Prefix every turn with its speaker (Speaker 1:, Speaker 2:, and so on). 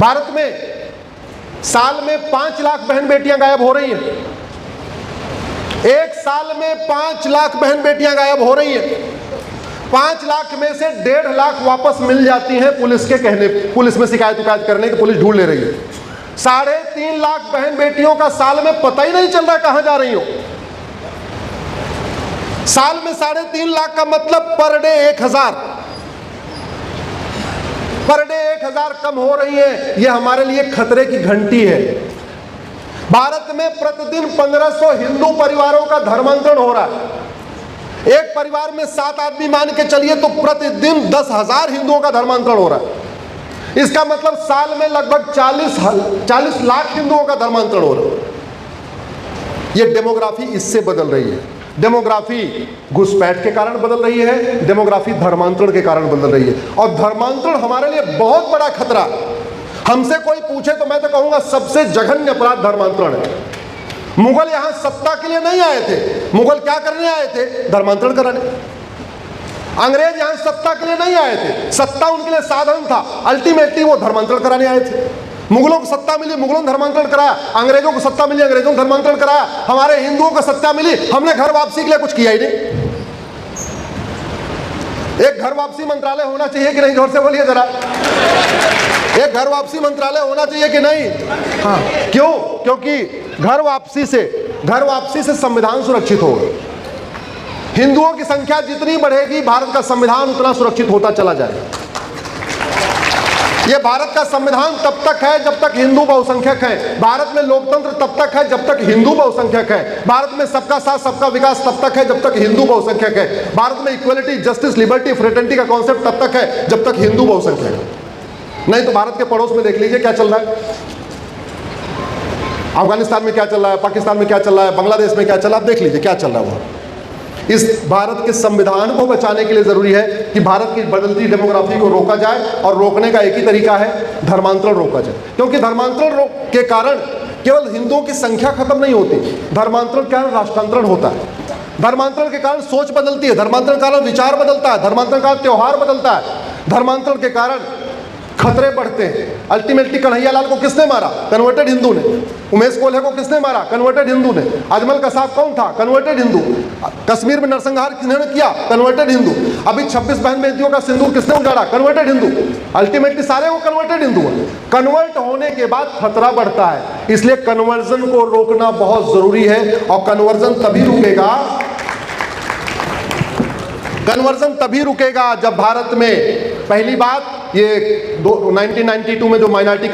Speaker 1: भारत में साल में 5 लाख बहन बेटियां गायब हो रही हैं। एक साल में 5 लाख बहन बेटियां गायब हो रही हैं। 5 लाख में से 1.5 लाख वापस मिल जाती हैं पुलिस के कहने, पुलिस में शिकायत करने की पुलिस ढूंढ ले रही है। 3.5 लाख बहन बेटियों का साल में पता ही नहीं चल रहा कहां जा रही हो। साल में 3.5 लाख का मतलब पर डे 1000, पर डे 1000 कम हो रही है। यह हमारे लिए खतरे की घंटी है। भारत में प्रतिदिन 1500 हिंदू परिवारों का धर्मांतरण हो रहा है। एक परिवार में 7 आदमी मान के चलिए तो प्रतिदिन 10,000 हिंदुओं का धर्मांतरण हो रहा है। इसका मतलब साल में लगभग 40 लाख हिंदुओं का धर्मांतरण हो रहा है। यह डेमोग्राफी इससे बदल रही है। डेमोग्राफी घुसपैठ के कारण बदल रही है, डेमोग्राफी धर्मांतरण के कारण बदल रही है। और धर्मांतरण हमारे लिए बहुत बड़ा खतरा। हमसे कोई पूछे तो मैं तो कहूंगा सबसे जघन्य अपराध धर्मांतरण है। मुगल यहां सत्ता के लिए नहीं आए थे। मुगल क्या करने आए थे? धर्मांतरण कराने। अंग्रेज यहां सत्ता के लिए नहीं आए थे, सत्ता उनके लिए साधन था। अल्टीमेटली वो धर्मांतरण कराने आए थे। मुगलों को सत्ता मिली, मुगलों ने धर्मांतरण कराया। अंग्रेजों को सत्ता मिली, अंग्रेजों ने धर्मांतरण कराया। हमारे हिंदुओं को सत्ता मिली, हमने घर वापसी के लिए कुछ किया ही नहीं। एक घर वापसी मंत्रालय होना चाहिए कि नहीं? जोर से बोलिए जरा। एक घर वापसी मंत्रालय होना चाहिए कि नहीं? हाँ, क्यों? क्योंकि घर वापसी से संविधान सुरक्षित होगा। हिंदुओं की संख्या जितनी बढ़ेगी भारत का संविधान उतना सुरक्षित होता चला जाएगा। यह भारत का संविधान तब तक है जब तक हिंदू बहुसंख्यक है। भारत में लोकतंत्र तब तक है जब तक हिंदू बहुसंख्यक है। भारत में सबका साथ सबका विकास तब तक है जब तक हिंदू बहुसंख्यक है। भारत में इक्वलिटी, जस्टिस, लिबर्टी, फ्रेटर्निटी का कॉन्सेप्ट तब तक है जब तक हिंदू बहुसंख्यक है। नहीं तो भारत के पड़ोस में देख लीजिए क्या चल रहा है। अफगानिस्तान में क्या चल रहा है, पाकिस्तान में क्या चल रहा है, बांग्लादेश में क्या चल रहा है, आप देख लीजिए क्या चल रहा है वहां। इस भारत के संविधान को बचाने के लिए जरूरी है कि भारत की बदलती डेमोग्राफी को रोका जाए, और रोकने का एक ही तरीका है, धर्मांतरण रोका जाए। क्योंकि धर्मांतरण के कारण केवल हिंदुओं की संख्या खत्म नहीं होती, धर्मांतरण के कारण राष्ट्रांतरण होता है। धर्मांतरण के कारण सोच बदलती है, धर्मांतरण के कारण विचार बदलता है, धर्मांतरण के कारण त्योहार बदलता है, धर्मांतरण के कारण खतरे बढ़ते हैं। अल्टीमेटली कन्हैयालाल को किसने मारा? कन्वर्टेड हिंदू ने। उमेश कोल्हे को किसने मारा? कन्वर्टेड हिंदू ने। अजमल कसाब कौन था? कन्वर्टेड हिंदू। कश्मीर में नरसंहार किसने किया? कन्वर्टेड हिंदू। अभी 26 बहन बेटियों का सिंदूर किसने उजाड़ा? कन्वर्टेड हिंदू। अल्टीमेटली सारे वो कन्वर्टेड हिंदू हैं। कन्वर्ट होने के बाद खतरा बढ़ता है, इसलिए कन्वर्जन को रोकना बहुत जरूरी है। और कन्वर्जन तभी रुकेगा जब भारत में पहली बात ये 1992 में जो माइनॉरिटी